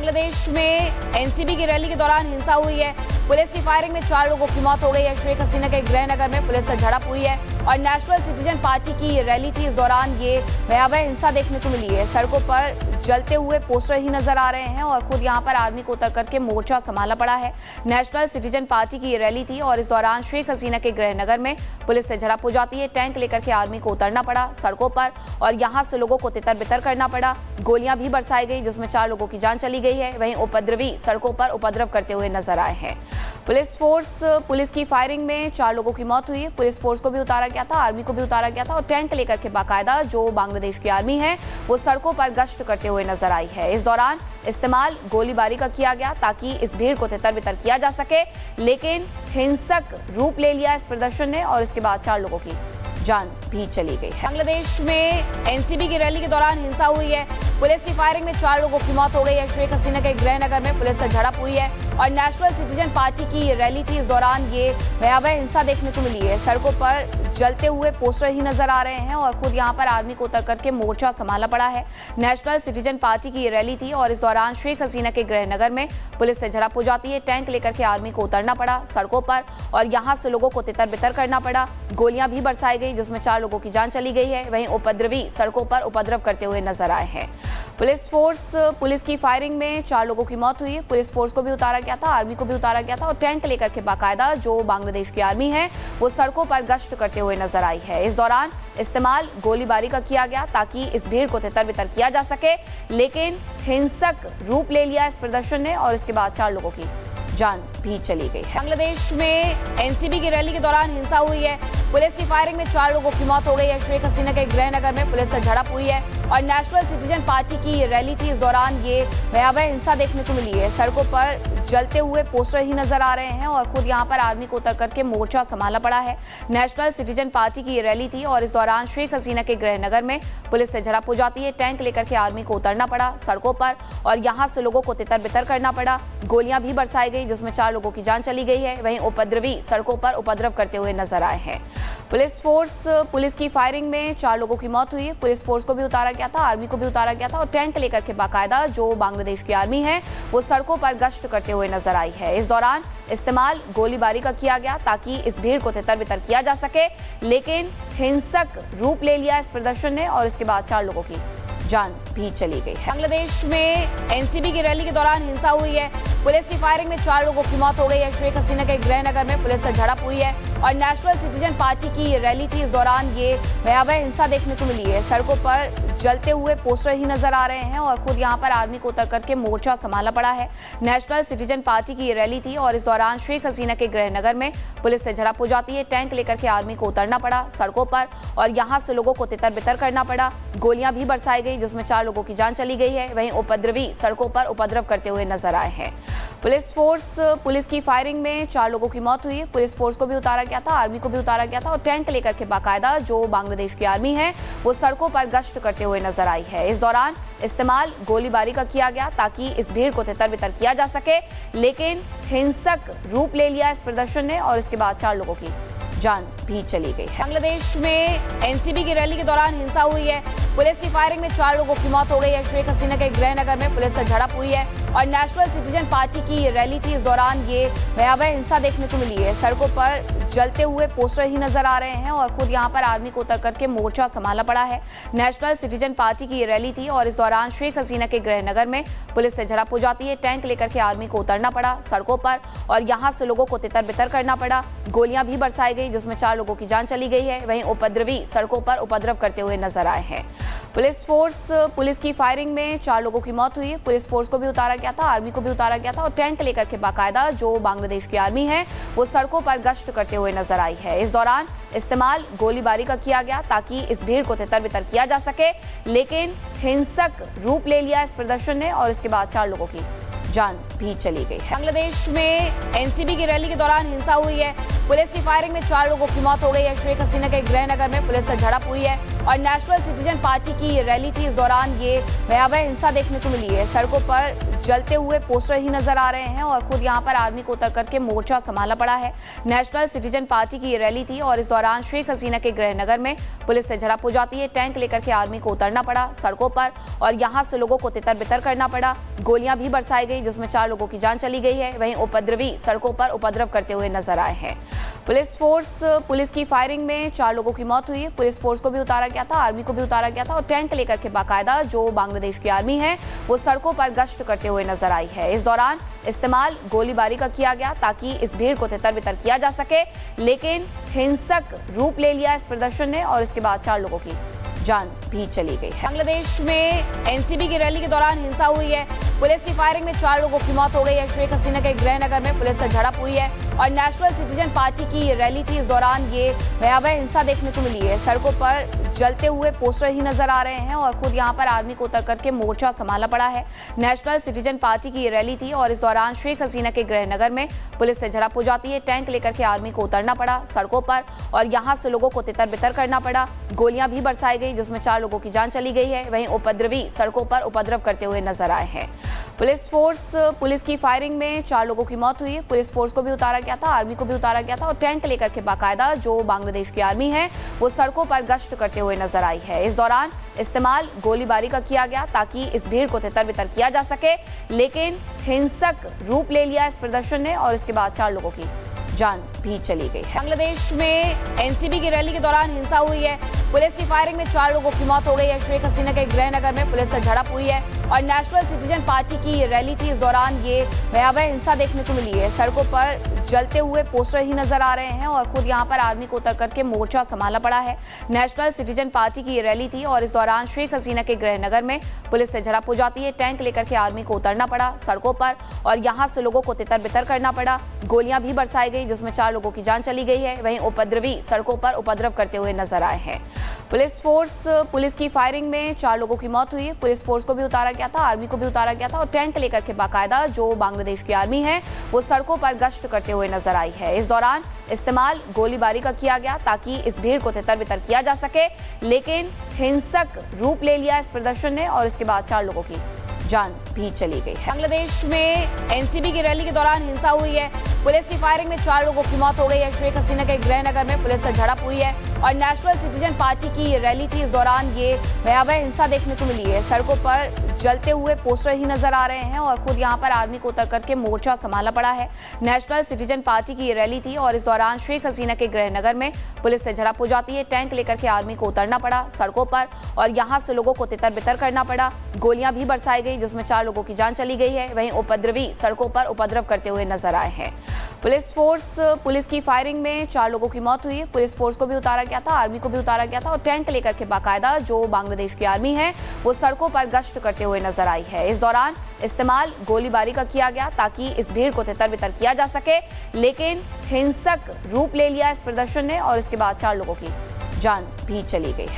बांग्लादेश में एनसीपी की रैली के दौरान हिंसा हुई है। पुलिस की फायरिंग में 4 लोगों की मौत हो गई है। शेख हसीना के गृहनगर में पुलिस से झड़प हुई है और नेशनल सिटीजन पार्टी की ये रैली थी। इस दौरान ये भयावह हिंसा देखने को मिली है। सड़कों पर जलते हुए पोस्टर ही नजर आ रहे हैं और खुद यहाँ पर आर्मी को उतर करके मोर्चा संभालना पड़ा है। नेशनल सिटीजन पार्टी की ये रैली थी और इस दौरान शेख हसीना के गृहनगर में पुलिस से झड़प हो जाती है। टैंक लेकर के आर्मी को उतरना पड़ा सड़कों पर और यहाँ से लोगों को तितर बितर करना पड़ा। गोलियां भी बरसाई गई जिसमें 4 लोगों की जान चली गई है। वहीं उपद्रवी सड़कों पर उपद्रव करते हुए नजर आए हैं। पुलिस की फायरिंग में 4 लोगों की मौत हुई है। पुलिस फोर्स को भी उतारा गया था, आर्मी को भी उतारा गया था और टैंक लेकर के बाकायदा जो बांग्लादेश की आर्मी है वो सड़कों पर गश्त करते हुए नजर आई है। इस दौरान इस्तेमाल गोलीबारी का किया गया ताकि इस भीड़ को तितर बितर किया जा सके, लेकिन हिंसक रूप ले लिया इस प्रदर्शन ने और इसके बाद 4 लोगों की जान भी चली गई है। बांग्लादेश में एनसीपी की रैली के दौरान हिंसा हुई है। पुलिस की फायरिंग में 4 लोगों की मौत हो गई है। शेख हसीना के गृहनगर में पुलिस से झड़प हुई है और नेशनल सिटीजन पार्टी की ये रैली थी। इस दौरान ये भयावह हिंसा देखने को मिली है। सड़कों पर जलते हुए पोस्टर ही नजर आ रहे हैं और खुद यहाँ पर आर्मी को उतर करके मोर्चा संभालना पड़ा है। नेशनल सिटीजन पार्टी की ये रैली थी और इस दौरान शेख हसीना के गृहनगर में पुलिस से झड़प हो जाती है। टैंक लेकर के आर्मी को उतरना पड़ा सड़कों पर और यहाँ से लोगों को तितर बितर करना पड़ा। गोलियां भी बरसाई गई जिसमें 4 लोगों की जान चली गई है। वहीं उपद्रवी सड़कों पर उपद्रव करते हुए नजर आए हैं। पुलिस की फायरिंग में 4 लोगों की मौत हुई है। पुलिस फोर्स को भी उतारा गया था, आर्मी को भी उतारा गया था और टैंक लेकर के बाकायदा जो बांग्लादेश की आर्मी है वो सड़कों पर गश्त करते हुए नजर आई है। इस दौरान इस्तेमाल गोलीबारी का किया गया ताकि इस भीड़ को तितर बितर किया जा सके, लेकिन हिंसक रूप ले लिया इस प्रदर्शन ने और इसके बाद 4 लोगों की जान भी चली गई है। बांग्लादेश में एनसीपी की रैली के दौरान हिंसा हुई है। पुलिस की फायरिंग में 4 लोगों की मौत हो गई है। शेख हसीना के गृहनगर में पुलिस से झड़प हुई है और नेशनल सिटीजन पार्टी की ये रैली थी। इस दौरान ये भयावह हिंसा देखने को मिली है। सड़कों पर जलते हुए पोस्टर ही नजर आ रहे हैं और खुद यहाँ पर आर्मी को उतर करके मोर्चा संभालना पड़ा है। नेशनल सिटीजन पार्टी की ये रैली थी और इस दौरान शेख हसीना के गृहनगर में पुलिस से झड़प हो जाती है। टैंक लेकर के आर्मी को उतरना पड़ा सड़कों पर और यहाँ से लोगों को तितर बितर करना पड़ा। गोलियां भी बरसाई गई जिसमें 4 लोगों की जान चली गई है। वहीं उपद्रवी सड़कों पर उपद्रव करते हुए नजर आए हैं। पुलिस की फायरिंग में 4 लोगों की मौत हुई है। पुलिस फोर्स को भी उतारा गया था, आर्मी को भी उतारा गया था और टैंक लेकर के बाकायदा जो बांग्लादेश की आर्मी है वो सड़कों पर गश्त करते हुए नजर आई है। इस दौरान इस्तेमाल गोलीबारी का किया गया ताकि इस भीड़ को तितर बितर किया जा सके, लेकिन हिंसक रूप ले लिया इस प्रदर्शन ने और इसके बाद 4 लोगों की जान भी चली गई है। बांग्लादेश में एनसीपी की रैली के दौरान हिंसा हुई है। पुलिस की फायरिंग में 4 लोगों की मौत हो गई है। शेख हसीना के गृहनगर में पुलिस से झड़प हुई है और नेशनल सिटीजन पार्टी की ये रैली थी। इस दौरान ये भयावह हिंसा देखने को मिली है। सड़कों पर जलते हुए पोस्टर ही नजर आ रहे हैं और खुद यहाँ पर आर्मी को उतर करके मोर्चा संभालना पड़ा है। नेशनल सिटीजन पार्टी की ये रैली थी और इस दौरान शेख हसीना के गृहनगर में पुलिस से झड़प हो जाती है। टैंक लेकर के आर्मी को उतरना पड़ा सड़कों पर और यहाँ से लोगों को तितर बितर करना पड़ा। गोलियां भी बरसाई गई जिसमें 4 लोगों की जान चली गई है। वहीं उपद्रवी सड़कों पर उपद्रव करते हुए नजर आए हैं। पुलिस की फायरिंग में 4 लोगों की मौत हुई है। पुलिस फोर्स को भी उतारा गया था, आर्मी को भी उतारा गया था और टैंक लेकर के बाकायदा जो बांग्लादेश की आर्मी है वो सड़कों पर गश्त करते हुए नजर आई है। इस दौरान इस्तेमाल गोलीबारी का किया गया ताकि इस भीड़ को तितर बितर किया जा सके, लेकिन हिंसक रूप ले लिया इस प्रदर्शन ने और इसके बाद 4 लोगों की जान भी चली गई है। बांग्लादेश में एनसीपी की रैली के दौरान हिंसा हुई है। पुलिस की फायरिंग में 4 लोगों की मौत हो गई है। शेख हसीना के गृहनगर में पुलिस से झड़प हुई है और नेशनल सिटीजन पार्टी की ये रैली थी। इस दौरान ये भयावह हिंसा देखने को मिली है। सड़कों पर जलते हुए पोस्टर ही नजर आ रहे हैं और खुद यहाँ पर आर्मी को उतर करके मोर्चा संभालना पड़ा है। नेशनल सिटीजन पार्टी की ये रैली थी और इस दौरान शेख हसीना के गृहनगर में पुलिस से झड़प हो जाती है। टैंक लेकर के आर्मी को उतरना पड़ा सड़कों पर और यहाँ से लोगों को तितर बितर करना पड़ा। गोलियां भी बरसाई गई जिसमें 4 लोगों की जान चली गई है। वहीं उपद्रवी सड़कों पर उपद्रव करते हुए नजर आए हैं। पुलिस की फायरिंग में 4 लोगों की मौत हुई है। पुलिस फोर्स को भी उतारा गया था, आर्मी को भी उतारा गया था और टैंक लेकर के बाकायदा जो बांग्लादेश की आर्मी है वो सड़कों पर गश्त करते हुए नजर आई है। इस दौरान इस्तेमाल गोलीबारी का किया गया ताकि इस भीड़ को तितर बितर किया जा सके, लेकिन हिंसक रूप ले लिया इस प्रदर्शन ने और इसके बाद 4 लोगों की जान भी चली गई है। बांग्लादेश में एनसीपी की रैली के दौरान हिंसा हुई है। पुलिस की फायरिंग में 4 लोगों की मौत हो गई है। शेख हसीना के गृहनगर में पुलिस से झड़प हुई है और नेशनल सिटीजन पार्टी की ये रैली थी। इस दौरान ये भयावह हिंसा देखने को मिली है। सड़कों पर जलते हुए पोस्टर ही नजर आ रहे हैं और खुद यहां पर आर्मी को उतर करके मोर्चा संभालना पड़ा है। नेशनल सिटीजन पार्टी की ये रैली थी और इस दौरान शेख हसीना के गृहनगर में पुलिस से झड़प हो जाती है। टैंक लेकर के आर्मी को उतरना पड़ा सड़कों पर और यहां से लोगों को तितर बितर करना पड़ा। गोलियां भी बरसाई गई जिसमें 4 लोगों की जान चली गई है। वहीं उपद्रवी सड़कों पर उपद्रव करते हुए नजर आए हैं। पुलिस की फायरिंग में 4 लोगों की मौत हुई है। पुलिस फोर्स को भी उतारा गया था, आर्मी को भी उतारा गया था और टैंक लेकर के बाकायदा जो बांग्लादेश की आर्मी है वो सड़कों पर गश्त करते हुए नजर आई है। इस दौरान इस्तेमाल गोलीबारी का किया गया ताकि इस भीड़ को तितर बितर किया जा सके, लेकिन हिंसक रूप ले लिया इस प्रदर्शन ने और इसके बाद 4 लोगों की जान भी चली गई है। बांग्लादेश में एनसीपी की रैली के दौरान हिंसा हुई है। पुलिस की फायरिंग में 4 लोगों की मौत हो गई है। शेख हसीना के गृहनगर में पुलिस से झड़प हुई है और नेशनल सिटीजन पार्टी की ये रैली थी। इस दौरान ये भयावह हिंसा देखने को मिली है। सड़कों पर जलते हुए पोस्टर ही नजर आ रहे हैं और खुद यहां पर आर्मी को उतर करके मोर्चा संभालना पड़ा है। नेशनल सिटीजन पार्टी की ये रैली थी और इस दौरान शेख हसीना के गृहनगर में पुलिस से झड़प हो जाती है। टैंक लेकर के आर्मी को उतरना पड़ा सड़कों पर और यहां से लोगों को तितर बितर करना पड़ा। गोलियां भी बरसाई गई जिसमें 4 लोगों की जान चली गई है। वहीं उपद्रवी सड़कों पर उपद्रव करते हुए नजर आए हैं। पुलिस की फायरिंग में 4 लोगों की मौत हुई है। पुलिस फोर्स को भी उतारा गया था, आर्मी को भी उतारा गया था और टैंक लेकर के बाकायदा जो बांग्लादेश की आर्मी है वो सड़कों पर गश्त करते हुए नजर आई है। इस दौरान इस्तेमाल गोलीबारी का किया गया ताकि इस भीड़ को तितर बितर किया जा सके, लेकिन हिंसक रूप ले लिया इस प्रदर्शन ने और इसके बाद 4 लोगों की जान भी चली गई है। बांग्लादेश में एनसीपी की रैली के दौरान हिंसा हुई है। पुलिस की फायरिंग में 4 लोगों की मौत हो गई है। शेख हसीना के गृहनगर में पुलिस से झड़प हुई है और नेशनल सिटीजन पार्टी की ये रैली थी। इस दौरान ये भयावह हिंसा देखने को मिली है। सड़कों पर जलते हुए पोस्टर ही नजर आ रहे हैं और खुद यहां पर आर्मी को उतर करके मोर्चा संभालना पड़ा है। नेशनल सिटीजन पार्टी की ये रैली थी और इस दौरान शेख हसीना के गृहनगर में पुलिस से झड़प हो जाती है। टैंक लेकर के आर्मी को उतरना पड़ा सड़कों पर और यहां से लोगों को तितर बितर करना पड़ा। गोलियां भी बरसाई गई जिसमें 4 लोगों की जान चली गई है। वहीं उपद्रवी सड़कों पर उपद्रव करते हुए नजर आए हैं। पुलिस की फायरिंग में 4 लोगों की मौत हुई है। पुलिस फोर्स को भी उतारा गया था, आर्मी को भी उतारा गया था और टैंक लेकर के बाकायदा जो बांग्लादेश की आर्मी है वो सड़कों पर गश्त करते हुए नजर आई है। इस दौरान इस्तेमाल गोलीबारी का किया गया ताकि इस भीड़ को तितर बितर किया जा सके, लेकिन हिंसक रूप ले लिया इस प्रदर्शन ने और इसके बाद 4 लोगों की जान भी चली गई है। बांग्लादेश में एनसीपी की रैली के दौरान हिंसा हुई है। पुलिस की फायरिंग में 4 लोगों की मौत हो गई है। शेख हसीना के गृहनगर में पुलिस से झड़प हुई है और नेशनल सिटीजन पार्टी की ये रैली थी। इस दौरान ये भयावह हिंसा देखने को मिली है। सड़कों पर जलते हुए पोस्टर ही नजर आ रहे हैं और खुद यहां पर आर्मी को उतर करके मोर्चा संभालना पड़ा है। नेशनल सिटीजन पार्टी की ये रैली थी और इस दौरान शेख हसीना के गृहनगर में पुलिस से झड़प हो जाती है। टैंक लेकर के आर्मी को उतरना पड़ा सड़कों पर और यहां से लोगों को तितर बितर करना पड़ा। गोलियां भी बरसाई गई जिसमें 4 लोगों की जान चली गई है। वहीं उपद्रवी सड़कों पर उपद्रव करते हुए नजर आए हैं। पुलिस की फायरिंग में 4 लोगों की मौत हुई है। पुलिस फोर्स को भी उतारा गया था, आर्मी को भी उतारा गया था और टैंक लेकर के बाकायदा जो बांग्लादेश की आर्मी है वो सड़कों पर गश्त करते हुए नजर आई है। इस दौरान इस्तेमाल गोलीबारी का किया गया ताकि इस भीड़ को तितर बितर किया जा सके, लेकिन हिंसक रूप ले लिया इस प्रदर्शन ने और इसके बाद 4 लोगों की जान भी चली गई है।